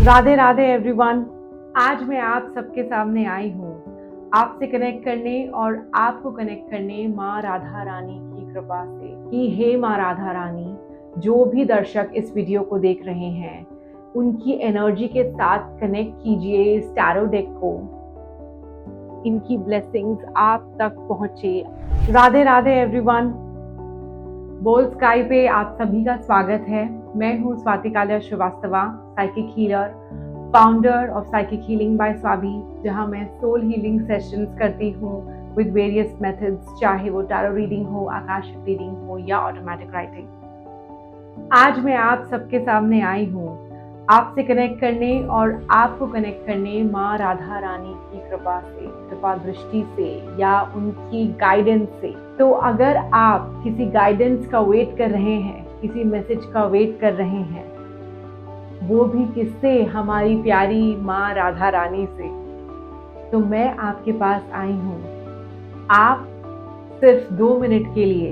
Radhe Radhe everyone. आज मैं आप सबके सामने आई हूँ आपसे कनेक्ट करने और आपको कनेक्ट करने माँ राधा रानी की कृपा से कि हे माँ राधा रानी, जो भी दर्शक इस वीडियो को देख रहे हैं उनकी एनर्जी के साथ कनेक्ट कीजिए इस टैरो डेक को। इनकी ब्लेसिंग्स आप तक पहुँचे। राधे राधे एवरीवन। बोल स्काई पे आप सभी का स्वागत है। मैं हूँ Swati Kalya Shrivastava, psychic healer, founder of psychic healing by Swabhi, जहाँ मैं सोल हीलिंग सेशंस करती हूँ विद वेरियस मेथड्स, चाहे वो टैरो रीडिंग हो, आकाशिक रीडिंग हो या ऑटोमेटिक राइटिंग। आज मैं आप सबके सामने आई हूँ आपसे कनेक्ट करने और आपको कनेक्ट करने माँ राधा रानी की कृपा से, कृपा दृष्टि से या उनकी गाइडेंस से। तो अगर आप किसी गाइडेंस का वेट कर रहे हैं, किसी मैसेज का वेट कर रहे हैं, वो भी किससे? हमारी प्यारी माँ राधा रानी से, तो मैं आपके पास आई हूँ। आप सिर्फ 2 मिनट के लिए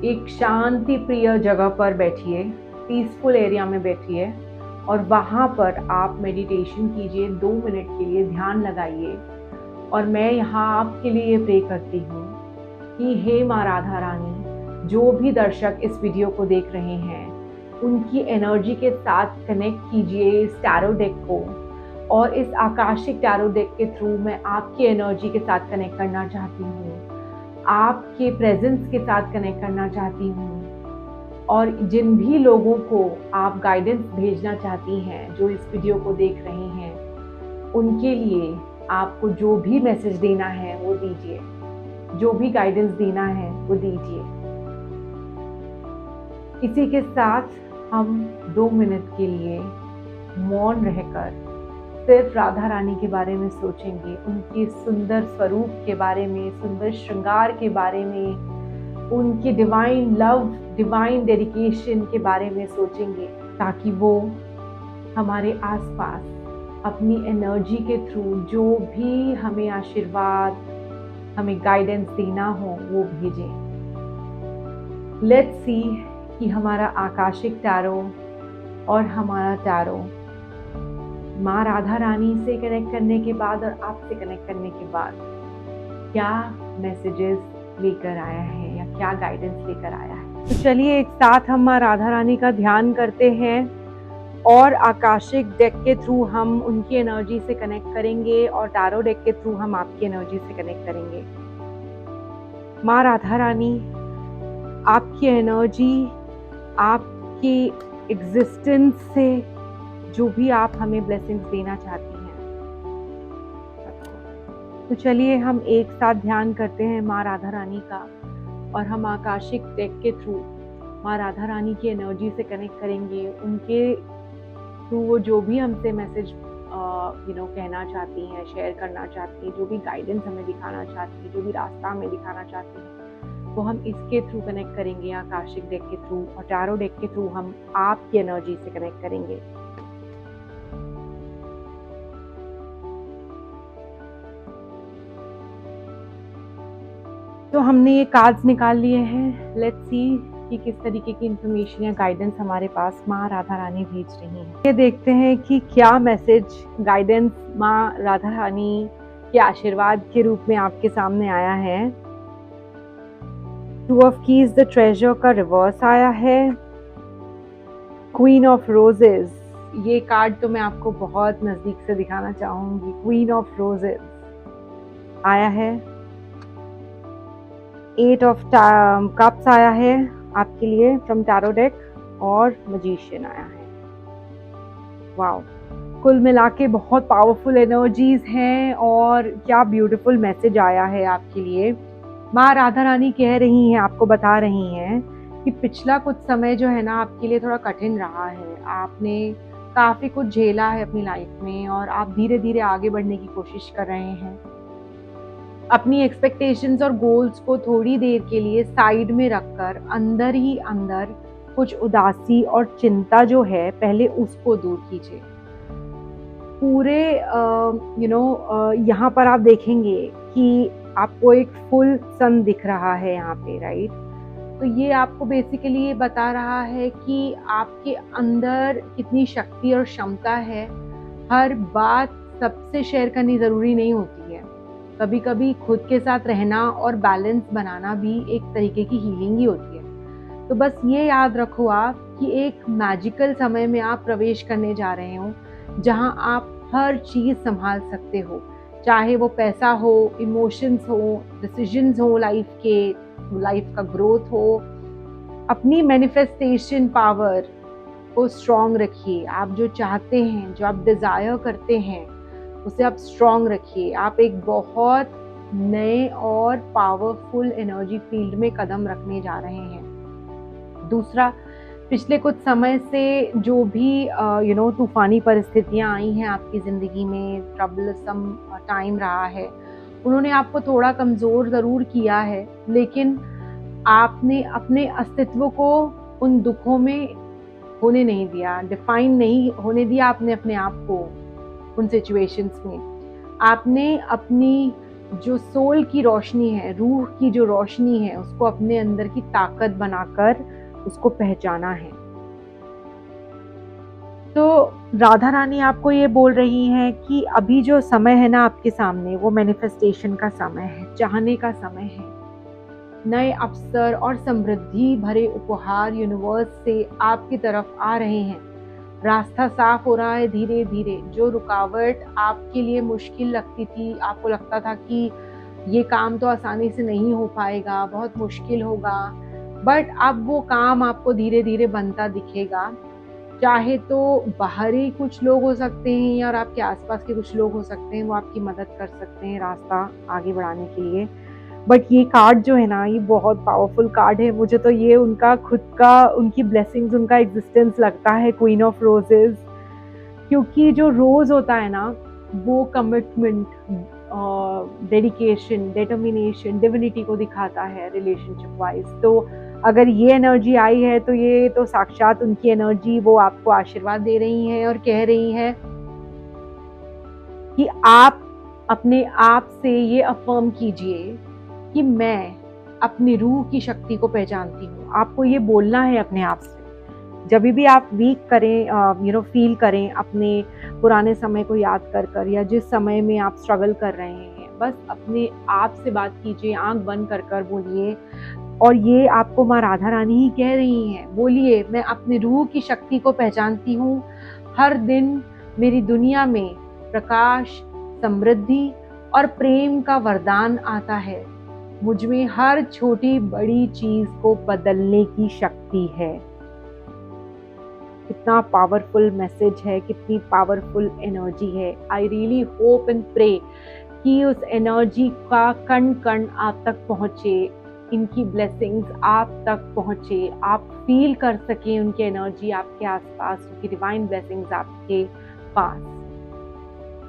एक शांति प्रिय जगह पर बैठिए, पीसफुल एरिया में बैठिए और वहाँ पर आप मेडिटेशन कीजिए। 2 मिनट के लिए ध्यान लगाइए और मैं यहाँ आपके लिए प्रे करती हूँ कि हे माँ राधा रानी, जो भी दर्शक इस वीडियो को देख रहे हैं उनकी एनर्जी के साथ कनेक्ट कीजिए इस टैरो डेक को। और इस आकाशिक टैरो डेक के थ्रू मैं आपकी एनर्जी के साथ कनेक्ट करना चाहती हूँ, आपके प्रेजेंस के साथ कनेक्ट करना चाहती हूँ। और जिन भी लोगों को आप गाइडेंस भेजना चाहती हैं, जो इस वीडियो को देख रहे हैं, उनके लिए आपको जो भी मैसेज देना है वो दीजिए, जो भी गाइडेंस देना है वो दीजिए। इसी के साथ हम 2 मिनट के लिए मौन रहकर सिर्फ राधा रानी के बारे में सोचेंगे, उनके सुंदर स्वरूप के बारे में, सुंदर श्रृंगार के बारे में, उनकी डिवाइन लव, डिवाइन डेडिकेशन के बारे में सोचेंगे, ताकि वो हमारे आसपास अपनी एनर्जी के थ्रू जो भी हमें आशीर्वाद, हमें गाइडेंस देना हो वो भेजें। लेट्स सी कि हमारा आकाशिक टैरो और हमारा टैरो माँ राधा रानी से कनेक्ट करने के बाद और आपसे कनेक्ट करने के बाद क्या मैसेजेस लेकर आया है या क्या गाइडेंस लेकर आया है। तो चलिए एक साथ हम माँ राधा रानी का ध्यान करते हैं और आकाशिक डेक के थ्रू हम उनकी एनर्जी से कनेक्ट करेंगे और टैरो डेक के थ्रू हम आपकी एनर्जी से कनेक्ट करेंगे। माँ राधा रानी, आपकी एनर्जी, आपकी एग्जिस्टेंस से जो भी आप हमें ब्लेसिंग्स देना चाहती हैं, तो चलिए हम एक साथ ध्यान करते हैं माँ राधा रानी का और हम आकाशिक डेक के थ्रू माँ राधा रानी की एनर्जी से कनेक्ट करेंगे। उनके थ्रू वो जो भी हमसे मैसेज कहना चाहती हैं, शेयर करना चाहती है, जो भी गाइडेंस हमें दिखाना चाहती है, जो भी रास्ता हमें दिखाना चाहती है, वो हम इसके थ्रू कनेक्ट करेंगे, आकाशिक डेक के थ्रू। और टैरो डेक के थ्रू हम आपकी एनर्जी से कनेक्ट करेंगे। तो हमने ये कार्ड्स निकाल लिए हैं। लेट्स सी कि किस तरीके की इंफॉर्मेशन या गाइडेंस हमारे पास माँ राधा रानी भेज रही हैं। ये देखते हैं कि क्या मैसेज, गाइडेंस माँ राधा रानी के आशीर्वाद के रूप में आपके सामने आया है। 2 ऑफ कीज, द ट्रेजर का रिवर्स आया है। क्वीन ऑफ रोजेस, ये कार्ड तो मैं आपको बहुत नजदीक से दिखाना चाहूंगी। क्वीन ऑफ रोजेस आया है। 8 ऑफ कप्स आया है आपके लिए फ्रॉम टैरो डेक और मैजिशियन आया है। वाओ, कुल मिला के बहुत पावरफुल एनर्जीज हैं और क्या ब्यूटीफुल मैसेज आया है आपके लिए। माँ राधा रानी कह रही हैं, आपको बता रही हैं कि पिछला कुछ समय जो है ना आपके लिए थोड़ा कठिन रहा है। आपने काफ़ी कुछ झेला है अपनी लाइफ में और आप धीरे धीरे आगे बढ़ने की कोशिश कर रहे हैं। अपनी एक्सपेक्टेशंस और गोल्स को थोड़ी देर के लिए साइड में रखकर अंदर ही अंदर कुछ उदासी और चिंता जो है पहले उसको दूर कीजिए। पूरे यहाँ पर आप देखेंगे कि आपको एक फुल सन दिख रहा है यहाँ पे, राइट। तो ये आपको बेसिकली ये बता रहा है कि आपके अंदर कितनी शक्ति और क्षमता है। हर बात सबसे शेयर करनी ज़रूरी नहीं होती है। कभी कभी खुद के साथ रहना और बैलेंस बनाना भी एक तरीके की हीलिंग ही होती है। तो बस ये याद रखो आप कि एक मैजिकल समय में आप प्रवेश करने जा रहे हो, जहां आप हर चीज़ संभाल सकते हो, चाहे वो पैसा हो, इमोशंस हो, डिसीजंस हो, लाइफ का ग्रोथ हो। अपनी मैनिफेस्टेशन पावर को स्ट्रॉन्ग रखिए। आप जो चाहते हैं, जो आप डिज़ायर करते हैं, उसे आप स्ट्रॉन्ग रखिए। आप एक बहुत नए और पावरफुल एनर्जी फील्ड में कदम रखने जा रहे हैं। दूसरा, पिछले कुछ समय से जो भी तूफ़ानी परिस्थितियाँ आई हैं आपकी ज़िंदगी में, ट्रबलसम टाइम रहा है, उन्होंने आपको थोड़ा कमज़ोर ज़रूर किया है, लेकिन आपने अपने अस्तित्व को उन दुखों में होने नहीं दिया, डिफाइन नहीं होने दिया आपने अपने आप को उन सिचुएशंस में। आपने अपनी जो सोल की रोशनी है, रूह की जो रोशनी है, उसको अपने अंदर की ताकत बनाकर उसको पहचाना है। तो राधा रानी आपको ये बोल रही हैं कि अभी जो समय है ना आपके सामने, वो मैनिफेस्टेशन का समय है, चाहने का समय है। नए अवसर और समृद्धि भरे उपहार यूनिवर्स से आपकी तरफ आ रहे हैं। रास्ता साफ हो रहा है धीरे धीरे। जो रुकावट आपके लिए मुश्किल लगती थी, आपको लगता था कि ये काम तो आसानी से नहीं हो पाएगा, बहुत मुश्किल होगा, बट अब वो काम आपको धीरे धीरे बनता दिखेगा। चाहे तो बाहरी कुछ लोग हो सकते हैं और आपके आसपास के कुछ लोग हो सकते हैं, वो आपकी मदद कर सकते हैं रास्ता आगे बढ़ाने के लिए। बट ये कार्ड जो है ना, ये बहुत पावरफुल कार्ड है। मुझे तो ये उनका खुद का, उनकी ब्लेसिंग्स, उनका एग्जिस्टेंस लगता है, क्वीन ऑफ रोजेस। क्योंकि जो रोज होता है ना, वो कमिटमेंट, डेडिकेशन, डिटर्मिनेशन, डिविनिटी को दिखाता है रिलेशनशिप वाइज। तो अगर ये एनर्जी आई है तो ये तो साक्षात उनकी एनर्जी, वो आपको आशीर्वाद दे रही हैं और कह रही हैं कि आप अपने आप से ये अफर्म कीजिए कि मैं अपनी रूह की शक्ति को पहचानती हूँ। आपको ये बोलना है अपने आप से। जब भी आप वीक करें, फील करें अपने पुराने समय को याद कर कर, या जिस समय में आप स्ट्रगल कर रहे हैं, बस अपने आप से बात कीजिए, आंख बंद कर कर बोलिए। और ये आपको माँ राधा रानी ही कह रही हैं। बोलिए, मैं अपनी रूह की शक्ति को पहचानती हूँ। हर दिन मेरी दुनिया में प्रकाश, समृद्धि और प्रेम का वरदान आता है। मुझ में हर छोटी बड़ी चीज को बदलने की शक्ति है। कितना पावरफुल मैसेज है, कितनी पावरफुल एनर्जी है। I really hope and pray कि उस एनर्जी का कण कण आप तक पहुंचे, इनकी ब्लेसिंग्स आप तक पहुंचे, आप फील कर सकें उनकी एनर्जी आपके आसपास, उनकी डिवाइन ब्लेसिंग्स आपके पास।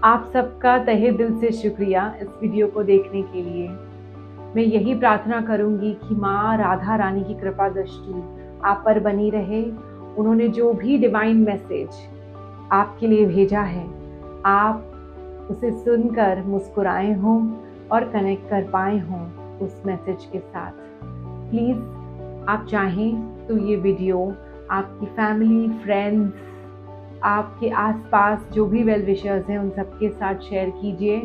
आप सबका तहे दिल से शुक्रिया इस वीडियो को देखने के लिए। मैं यही प्रार्थना करूंगी कि माँ राधा रानी की कृपा दृष्टि आप पर बनी रहे। उन्होंने जो भी डिवाइन मैसेज आपके लिए भेजा है, आप उसे सुनकर मुस्कुराए हों और कनेक्ट कर पाए हों उस मैसेज के साथ। प्लीज़ आप चाहें तो ये वीडियो आपकी फैमिली, फ्रेंड्स, आपके आसपास जो भी वेल विशर्स हैं, उन सबके साथ शेयर कीजिए।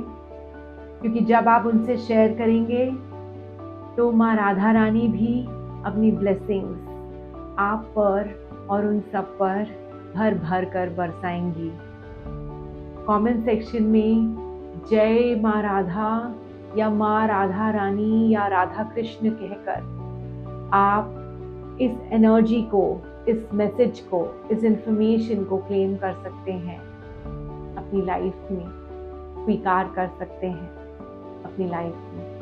क्योंकि जब आप उनसे शेयर करेंगे तो माँ राधा रानी भी अपनी ब्लेसिंग्स आप पर और उन सब पर भर भर कर बरसाएंगी। कमेंट सेक्शन में जय माँ राधा या माँ राधा रानी या राधा कृष्ण कहकर आप इस एनर्जी को, इस मैसेज को, इस इंफॉर्मेशन को क्लेम कर सकते हैं, अपनी लाइफ में स्वीकार कर सकते हैं अपनी लाइफ में।